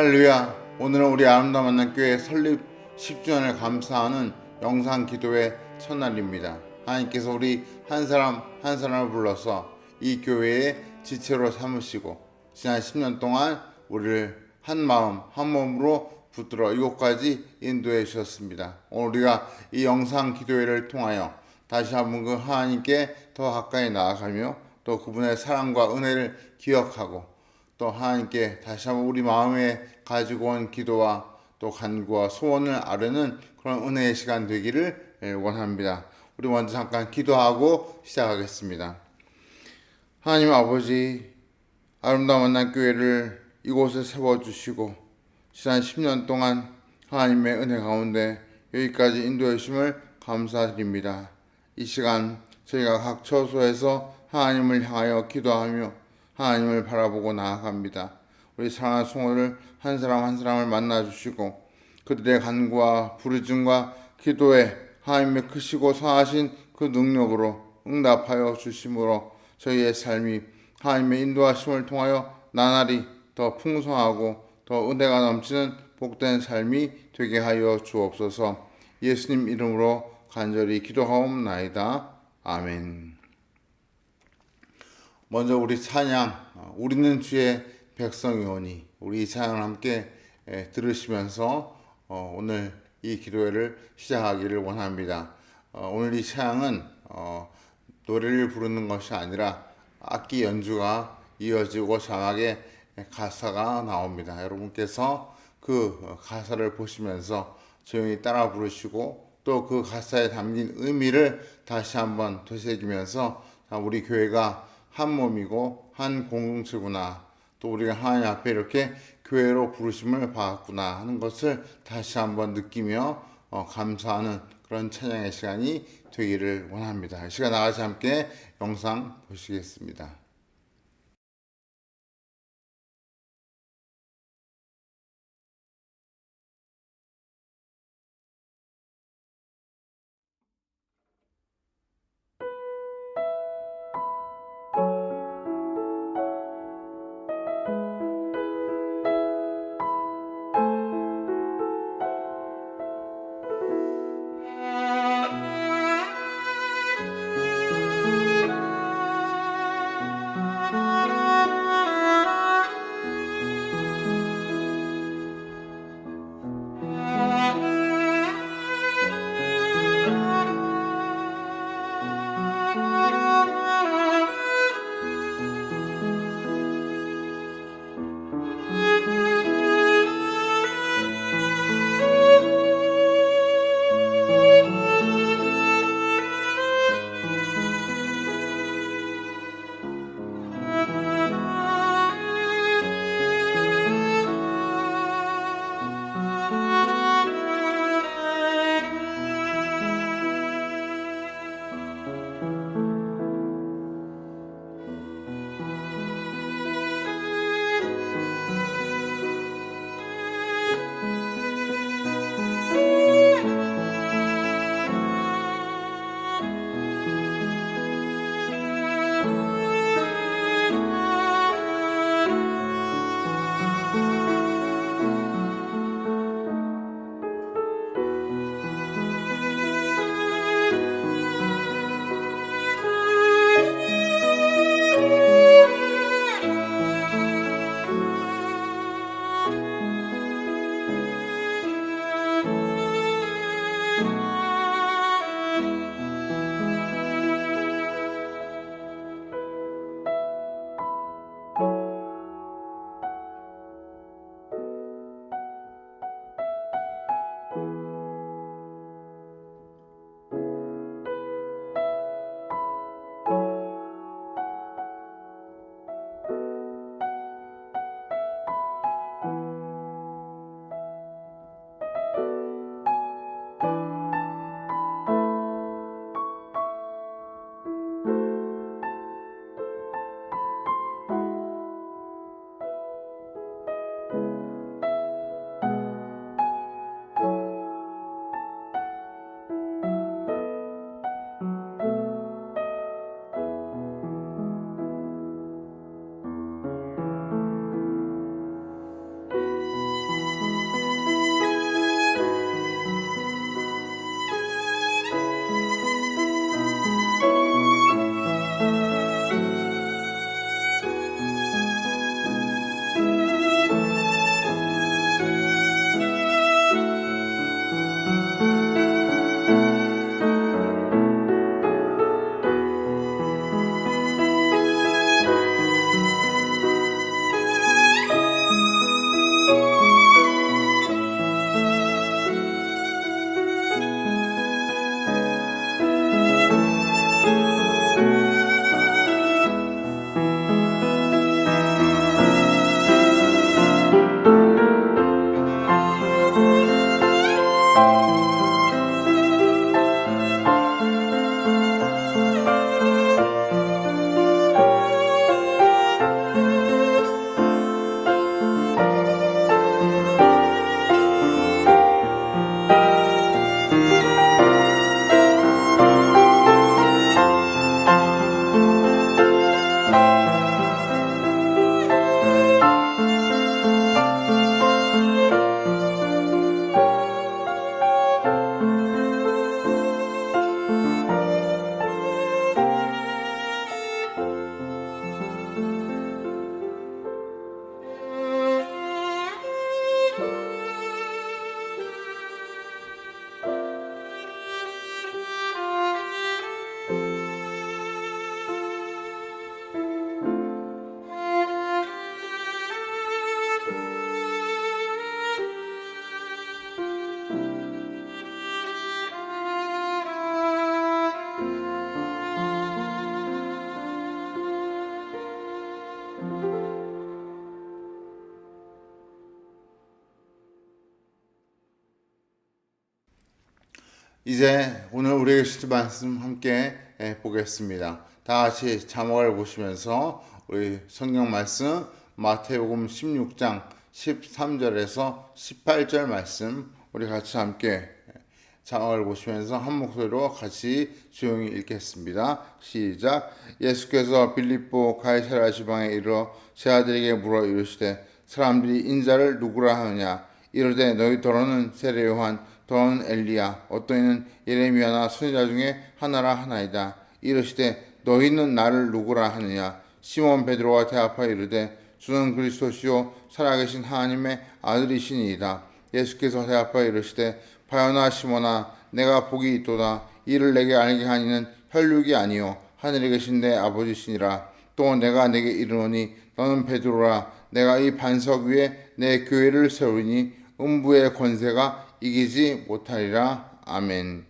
할렐루야. 오늘은 우리 아름다운 만남교회 설립 10주년을 감사하는 영상 기도회 첫날입니다. 하나님께서 우리 한 사람 한 사람을 불러서 이 교회의 지체로 삼으시고 지난 10년 동안 우리를 한 마음 한 몸으로 붙들어 이곳까지 인도해 주셨습니다. 오늘 우리가 이 영상 기도회를 통하여 다시 한번 그 하나님께 더 가까이 나아가며 또 그분의 사랑과 은혜를 기억하고 또 하나님께 다시 한번 우리 마음에 가지고 온 기도와 또 간구와 소원을 아뢰는 그런 은혜의 시간 되기를 원합니다. 우리 먼저 잠깐 기도하고 시작하겠습니다. 하나님 아버지, 아름다운 만남교회를 이곳에 세워주시고 지난 10년 동안 하나님의 은혜 가운데 여기까지 인도해 주심을 감사드립니다. 이 시간 저희가 각 처소에서 하나님을 향하여 기도하며 하나님을 바라보고 나아갑니다. 우리 사랑하는 성도를 한 사람 한 사람을 만나주시고 그들의 간구와 부르짖음과 기도에 하나님의 크시고 선하신 그 능력으로 응답하여 주심으로 저희의 삶이 하나님의 인도하심을 통하여 나날이 더 풍성하고 더 은혜가 넘치는 복된 삶이 되게 하여 주옵소서. 예수님 이름으로 간절히 기도하옵나이다. 아멘. 먼저 우리 찬양, 우리는 주의 백성이오니, 우리 이 찬양을 함께 들으시면서 오늘 이 기도회를 시작하기를 원합니다. 오늘 이 찬양은 노래를 부르는 것이 아니라 악기 연주가 이어지고 자막에 가사가 나옵니다. 여러분께서 그 가사를 보시면서 조용히 따라 부르시고 또 그 가사에 담긴 의미를 다시 한번 되새기면서 우리 교회가 한 몸이고 한 공동체구나, 또 우리가 하나님 앞에 이렇게 교회로 부르심을 받았구나 하는 것을 다시 한번 느끼며 감사하는 그런 찬양의 시간이 되기를 원합니다. 이 시간 나가서 함께 영상 보시겠습니다. 이제 오늘 우리에게 주신 말씀 함께 보겠습니다. 다 같이 자막을 보시면서 우리 성경 말씀 마태복음 16장 13절에서 18절 말씀 우리 같이 함께 자막을 보시면서 한 목소리로 같이 조용히 읽겠습니다. 시작. 예수께서 빌립보 가이사랴 지방에 이르러 제 아들에게 물어 이르시되 사람들이 인자를 누구라 하느냐 이르되 너희더러는 세례 요한 또는 엘리야 어떤 이는 예레미야나 선지자 중에 하나라 하나이다. 이르시되 너희는 나를 누구라 하느냐 시몬 베드로와 대답하여 이르되 주는 그리스도시요 살아계신 하나님의 아들이시니이다. 예수께서 대답하여 이르시되 바요나 시몬아 내가 복이 있도다. 이를 내게 알게 하니는 혈육이 아니요 하늘에 계신 내 아버지시니라. 또 내가 내게 이르노니 너는 베드로라. 내가 이 반석 위에 내 교회를 세우리니 음부의 권세가 이기지 못하리라. 아멘.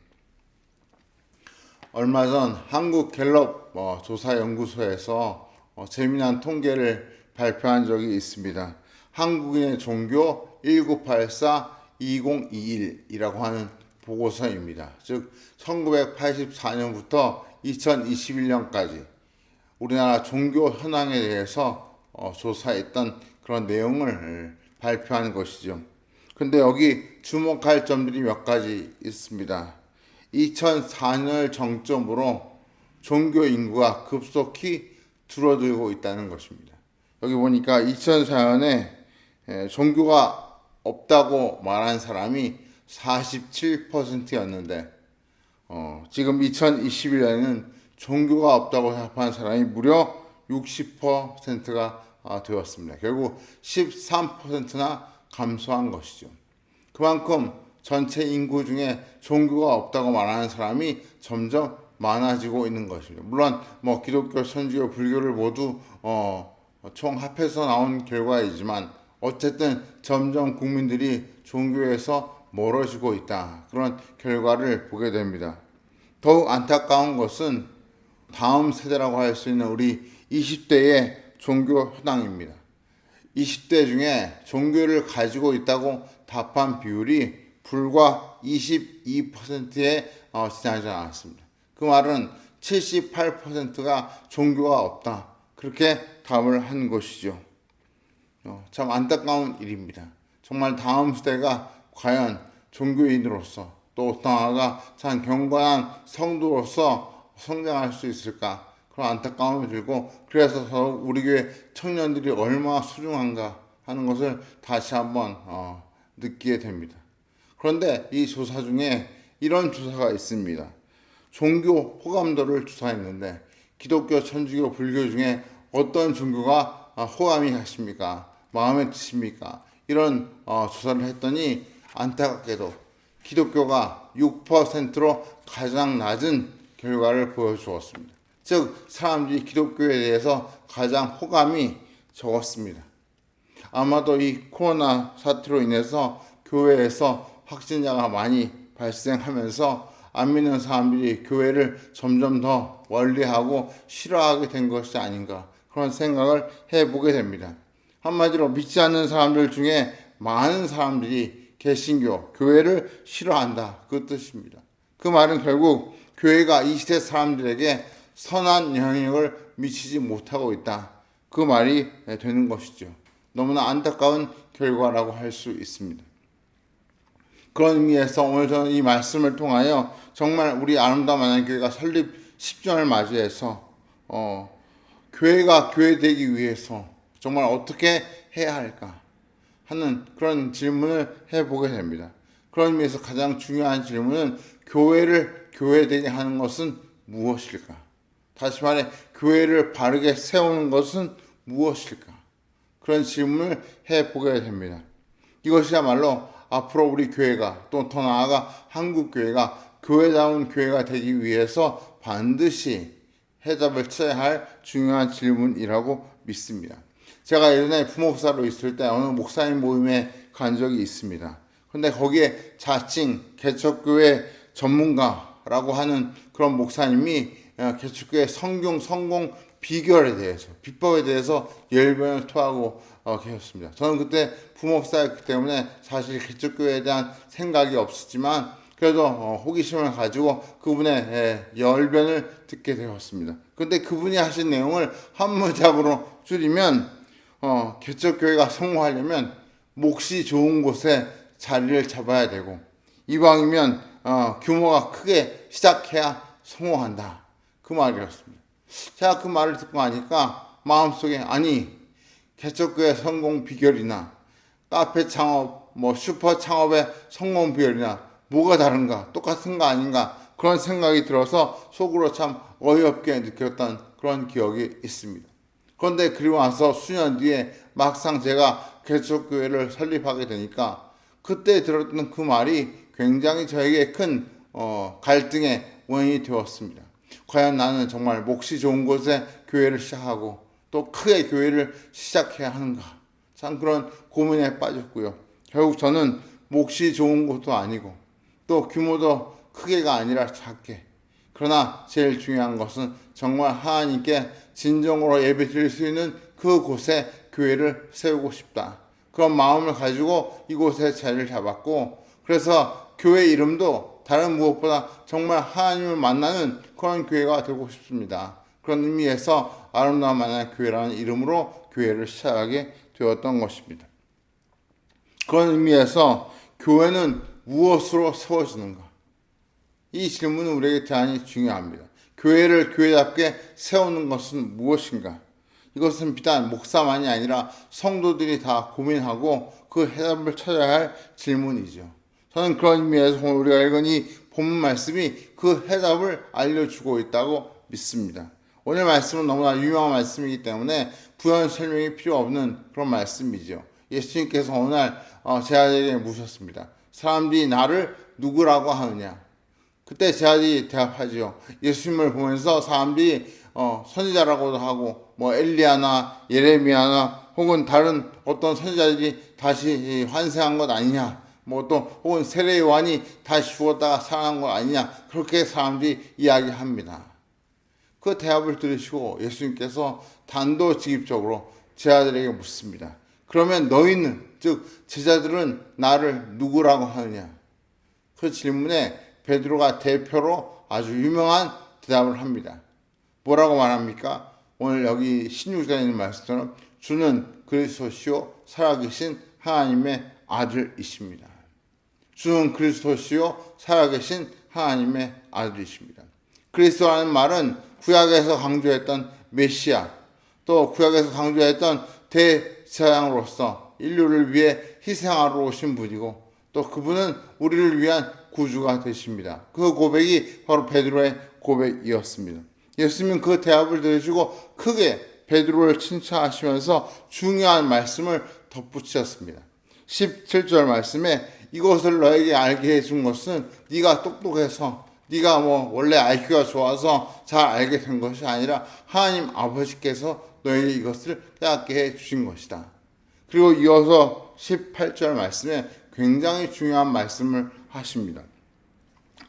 얼마 전 한국 갤럽 조사연구소에서 재미난 통계를 발표한 적이 있습니다. 한국인의 종교 1984-2021이라고 하는 보고서입니다. 즉 1984년부터 2021년까지 우리나라 종교 현황에 대해서 조사했던 그런 내용을 발표한 것이죠. 근데 여기 주목할 점들이 몇 가지 있습니다. 2004년을 정점으로 종교 인구가 급속히 줄어들고 있다는 것입니다. 여기 보니까 2004년에 종교가 없다고 말한 사람이 47%였는데 지금 2021년에는 종교가 없다고 답한 사람이 무려 60%가 되었습니다. 결국 13%나 감소한 것이죠. 그만큼 전체 인구 중에 종교가 없다고 말하는 사람이 점점 많아지고 있는 것입니다. 물론 기독교, 천주교, 불교를 모두 총합해서 나온 결과이지만 어쨌든 점점 국민들이 종교에서 멀어지고 있다. 그런 결과를 보게 됩니다. 더욱 안타까운 것은 다음 세대라고 할 수 있는 우리 20대의 종교 현황입니다. 20대 중에 종교를 가지고 있다고 답한 비율이 불과 22%에 지나지 않았습니다. 그 말은 78%가 종교가 없다. 그렇게 답을 한 것이죠. 참 안타까운 일입니다. 정말 다음 세대가 과연 종교인으로서 또 나아가 참 경건한 성도로서 성장할 수 있을까? 그런 안타까움이 들고 그래서 더욱 우리 교회 청년들이 얼마나 소중한가 하는 것을 다시 한번 느끼게 됩니다. 그런데 이 조사 중에 이런 조사가 있습니다. 종교 호감도를 조사했는데 기독교, 천주교, 불교 중에 어떤 종교가 호감이 가십니까? 마음에 드십니까? 이런 조사를 했더니 안타깝게도 기독교가 6%로 가장 낮은 결과를 보여주었습니다. 즉 사람들이 기독교에 대해서 가장 호감이 적었습니다. 아마도 이 코로나 사태로 인해서 교회에서 확진자가 많이 발생하면서 안 믿는 사람들이 교회를 점점 더 멀리하고 싫어하게 된 것이 아닌가 그런 생각을 해보게 됩니다. 한마디로 믿지 않는 사람들 중에 많은 사람들이 개신교, 교회를 싫어한다 그 뜻입니다. 그 말은 결국 교회가 이 시대 사람들에게 선한 영향력을 미치지 못하고 있다. 그 말이 되는 것이죠. 너무나 안타까운 결과라고 할 수 있습니다. 그런 의미에서 오늘 저는 이 말씀을 통하여 정말 우리 아름다운 만안교회가 설립 10주년을 맞이해서 교회가 교회되기 위해서 정말 어떻게 해야 할까 하는 그런 질문을 해보게 됩니다. 그런 의미에서 가장 중요한 질문은 교회를 교회되게 하는 것은 무엇일까? 다시 말해 교회를 바르게 세우는 것은 무엇일까? 그런 질문을 해보게 됩니다. 이것이야말로 앞으로 우리 교회가 또 더 나아가 한국 교회가 교회다운 교회가 되기 위해서 반드시 해답을 찾아야 할 중요한 질문이라고 믿습니다. 제가 예전에 부목사로 있을 때 어느 목사님 모임에 간 적이 있습니다. 근데 거기에 자칭 개척교회 전문가라고 하는 그런 목사님이 개척교회 성공 비결에 대해서 비법에 대해서 열변을 토하고 계셨습니다. 저는 그때 부목사였기 때문에 사실 개척교회에 대한 생각이 없었지만 그래도 호기심을 가지고 그분의 열변을 듣게 되었습니다. 근데 그분이 하신 내용을 한 문장으로 줄이면 개척교회가 성공하려면 몫이 좋은 곳에 자리를 잡아야 되고, 이왕이면 규모가 크게 시작해야 성공한다, 그 말이었습니다. 제가 그 말을 듣고 나니까 마음속에, 아니 개척교회 성공 비결이나 카페 창업, 슈퍼 창업의 성공 비결이나 뭐가 다른가, 똑같은 거 아닌가, 그런 생각이 들어서 속으로 참 어이없게 느꼈던 그런 기억이 있습니다. 그런데 그리고 나서 수년 뒤에 막상 제가 개척교회를 설립하게 되니까 그때 들었던 그 말이 굉장히 저에게 큰 갈등의 원인이 되었습니다. 과연 나는 정말 몫이 좋은 곳에 교회를 시작하고 또 크게 교회를 시작해야 하는가, 참 그런 고민에 빠졌고요. 결국 저는 몫이 좋은 곳도 아니고 또 규모도 크게가 아니라 작게, 그러나 제일 중요한 것은 정말 하나님께 진정으로 예배 드릴 수 있는 그곳에 교회를 세우고 싶다, 그런 마음을 가지고 이곳에 자리를 잡았고, 그래서 교회 이름도 다른 무엇보다 정말 하나님을 만나는 그런 교회가 되고 싶습니다. 그런 의미에서 아름다운 만나는 교회라는 이름으로 교회를 시작하게 되었던 것입니다. 그런 의미에서 교회는 무엇으로 세워지는가? 이 질문은 우리에게 대단히 중요합니다. 교회를 교회답게 세우는 것은 무엇인가? 이것은 비단 목사만이 아니라 성도들이 다 고민하고 그 해답을 찾아야 할 질문이죠. 저는 그런 의미에서 우리가 읽은 이 본문 말씀이 그 해답을 알려주고 있다고 믿습니다. 오늘 말씀은 너무나 유명한 말씀이기 때문에 부연 설명이 필요 없는 그런 말씀이죠. 예수님께서 어느 날 제자들에게 묻으셨습니다. 사람들이 나를 누구라고 하느냐? 그때 제자들이 대답하지요. 예수님을 보면서 사람들이 선지자라고도 하고 엘리야나 예레미야나 혹은 다른 어떤 선지자들이 다시 환생한 것 아니냐, 또 혹은 세례 요한이 다시 죽었다가 살아난 것 아니냐, 그렇게 사람들이 이야기합니다. 그 대답을 들으시고 예수님께서 단도직입적으로 제자들에게 묻습니다. 그러면 너희는, 즉 제자들은 나를 누구라고 하느냐? 그 질문에 베드로가 대표로 아주 유명한 대답을 합니다. 뭐라고 말합니까? 오늘 여기 16절에 있는 말씀처럼 주는 그리스도시요 살아계신 하나님의 아들이십니다. 주는 그리스도시요 살아계신 하나님의 아들이십니다. 그리스도라는 말은 구약에서 강조했던 메시아, 또 구약에서 강조했던 대제사장으로서 인류를 위해 희생하러 오신 분이고, 또 그분은 우리를 위한 구주가 되십니다. 그 고백이 바로 베드로의 고백이었습니다. 예수님은 그 대답을 들으시고 크게 베드로를 칭찬하시면서 중요한 말씀을 덧붙이셨습니다. 17절 말씀에 이것을 너에게 알게 해준 것은 네가 똑똑해서, 네가 원래 IQ가 좋아서 잘 알게 된 것이 아니라 하나님 아버지께서 너에게 이것을 깨닫게 해주신 것이다. 그리고 이어서 18절 말씀에 굉장히 중요한 말씀을 하십니다.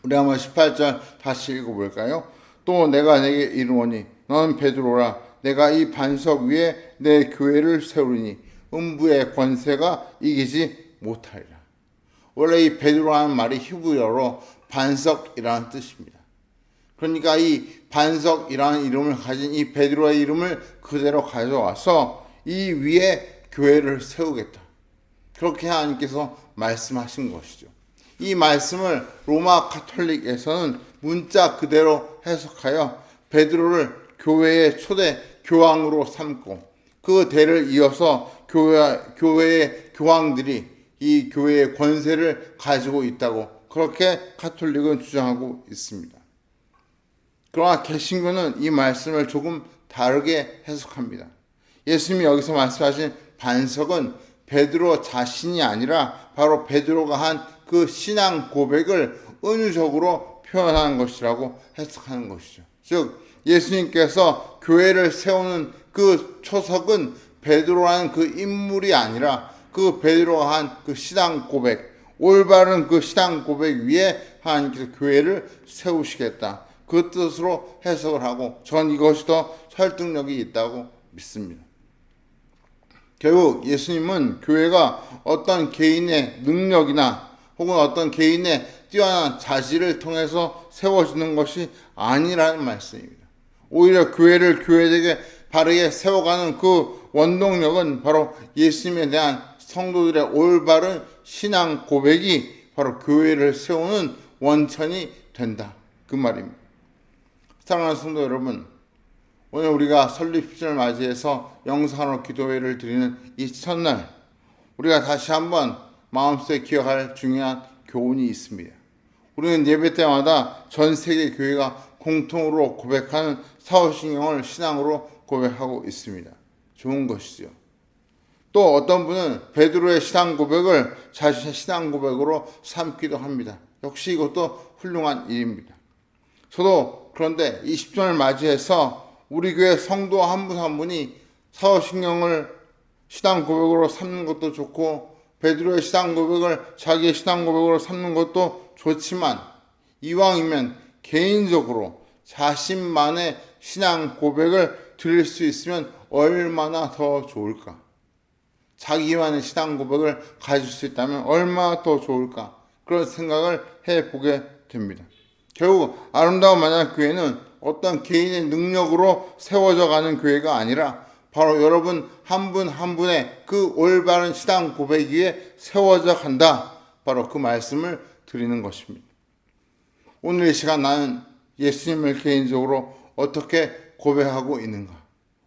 우리 한번 18절 다시 읽어볼까요? 또 내가 내게 이르노니 너는 베드로라. 내가 이 반석 위에 내 교회를 세우리니 음부의 권세가 이기지 못하리라. 원래 이 베드로라는 말이 히브리어로 반석이라는 뜻입니다. 그러니까 이 반석이라는 이름을 가진 이 베드로의 이름을 그대로 가져와서 이 위에 교회를 세우겠다, 그렇게 하나님께서 말씀하신 것이죠. 이 말씀을 로마 가톨릭에서는 문자 그대로 해석하여 베드로를 교회의 초대 교황으로 삼고 그 대를 이어서 교회의 교황들이 이 교회의 권세를 가지고 있다고, 그렇게 가톨릭은 주장하고 있습니다. 그러나 개신교는 이 말씀을 조금 다르게 해석합니다. 예수님이 여기서 말씀하신 반석은 베드로 자신이 아니라 바로 베드로가 한 그 신앙 고백을 은유적으로 표현하는 것이라고 해석하는 것이죠. 즉 예수님께서 교회를 세우는 그 초석은 베드로라는 그 인물이 아니라 그 베드로가 한 그 신앙 고백, 올바른 그 신앙 고백 위에 하나님께서 교회를 세우시겠다, 그 뜻으로 해석을 하고, 전 이것이 더 설득력이 있다고 믿습니다. 결국 예수님은 교회가 어떤 개인의 능력이나 혹은 어떤 개인의 뛰어난 자질을 통해서 세워지는 것이 아니라는 말씀입니다. 오히려 교회를 교회되게 바르게 세워가는 그 원동력은 바로 예수님에 대한 성도들의 올바른 신앙 고백이 바로 교회를 세우는 원천이 된다. 그 말입니다. 사랑하는 성도 여러분, 오늘 우리가 설립 10주년을 맞이해서 영상으로 기도회를 드리는 이 첫날, 우리가 다시 한번 마음속에 기억할 중요한 교훈이 있습니다. 우리는 예배 때마다 전 세계 교회가 공통으로 고백하는 사후신경을 신앙으로 고백하고 있습니다. 좋은 것이죠. 또 어떤 분은 베드로의 신앙 고백을 자신의 신앙 고백으로 삼기도 합니다. 역시 이것도 훌륭한 일입니다. 저도 그런데 이 10주년을 맞이해서 우리 교회 성도 한 분 한 분이 사후신경을 신앙 고백으로 삼는 것도 좋고 베드로의 신앙 고백을 자기의 신앙 고백으로 삼는 것도 좋지만 이왕이면 개인적으로 자신만의 신앙 고백을 드릴 수 있으면 얼마나 더 좋을까? 자기만의 신앙 고백을 가질 수 있다면 얼마나 더 좋을까? 그런 생각을 해보게 됩니다. 결국 아름다운 만약교회는 어떤 개인의 능력으로 세워져 가는 교회가 아니라 바로 여러분 한 분 한 분의 그 올바른 신앙 고백 위에 세워져 간다. 바로 그 말씀을 드리는 것입니다. 오늘 이 시간 나는 예수님을 개인적으로 어떻게 고백하고 있는가?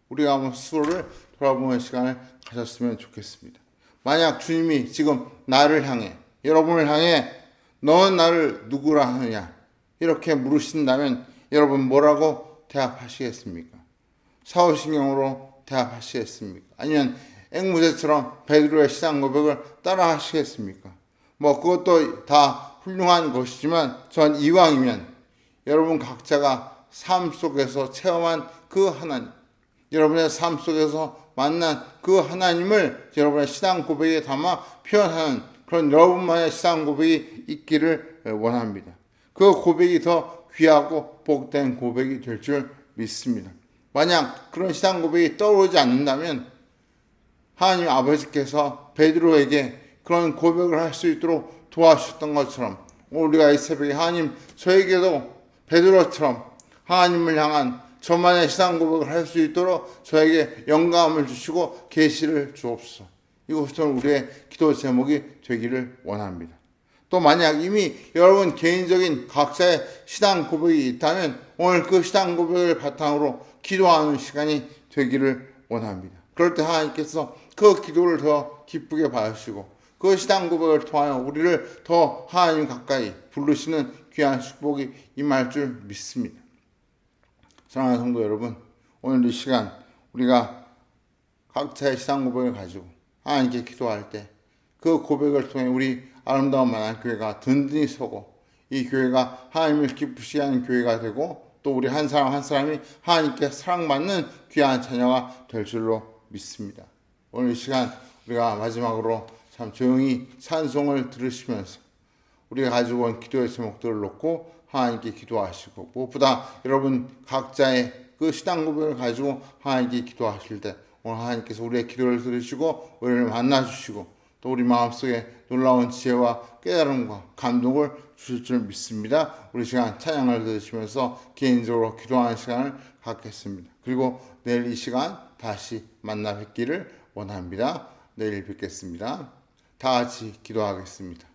우리가 한번 스스로를 돌아보는 시간을 가졌으면 좋겠습니다. 만약 주님이 지금 나를 향해, 여러분을 향해 너는 나를 누구라 하느냐? 이렇게 물으신다면 여러분 뭐라고 대답하시겠습니까? 사후신경으로 대답하시겠습니까? 아니면 앵무새처럼 베드로의 신앙 고백을 따라 하시겠습니까? 그것도 다 훌륭한 것이지만 전 이왕이면 여러분 각자가 삶 속에서 체험한 그 하나님, 여러분의 삶 속에서 만난 그 하나님을 여러분의 신앙 고백에 담아 표현하는 그런 여러분만의 신앙 고백이 있기를 원합니다. 그 고백이 더 귀하고 복된 고백이 될 줄 믿습니다. 만약 그런 신앙 고백이 떠오르지 않는다면 하나님 아버지께서 베드로에게 그런 고백을 할 수 있도록 도와주셨던 것처럼 우리가 이 새벽에 하나님 저에게도 베드로처럼 하나님을 향한 저만의 신앙 고백을 할 수 있도록 저에게 영감을 주시고 계시를 주옵소서. 이것은 우리의 기도 제목이 되기를 원합니다. 또 만약 이미 여러분 개인적인 각자의 신앙 고백이 있다면 오늘 그 신앙 고백을 바탕으로 기도하는 시간이 되기를 원합니다. 그럴 때 하나님께서 그 기도를 더 기쁘게 받으시고 그 신앙 고백을 통하여 우리를 더 하나님 가까이 부르시는 귀한 축복이 임할 줄 믿습니다. 사랑하는 성도 여러분, 오늘 이 시간 우리가 각자의 신앙 고백을 가지고 하나님께 기도할 때 그 고백을 통해 우리 아름다운 만안교회가 든든히 서고 이 교회가 하나님을 기쁘시게 하는 교회가 되고 또 우리 한 사람 한 사람이 하나님께 사랑받는 귀한 자녀가 될 줄로 믿습니다. 오늘 이 시간 우리가 마지막으로 참 조용히 찬송을 들으시면서 우리가 가지고 온 기도의 제목들을 놓고 하나님께 기도하시고 무엇보다 여러분 각자의 그 신앙 고백을 가지고 하나님께 기도하실 때 오늘 하나님께서 우리의 기도를 들으시고 우리를 만나주시고 또 우리 마음속에 놀라운 지혜와 깨달음과 감동을 주실 줄 믿습니다. 우리 시간 찬양을 들으시면서 개인적으로 기도하는 시간을 갖겠습니다. 그리고 내일 이 시간 다시 만나 뵙기를 원합니다. 내일 뵙겠습니다. 다 같이 기도하겠습니다.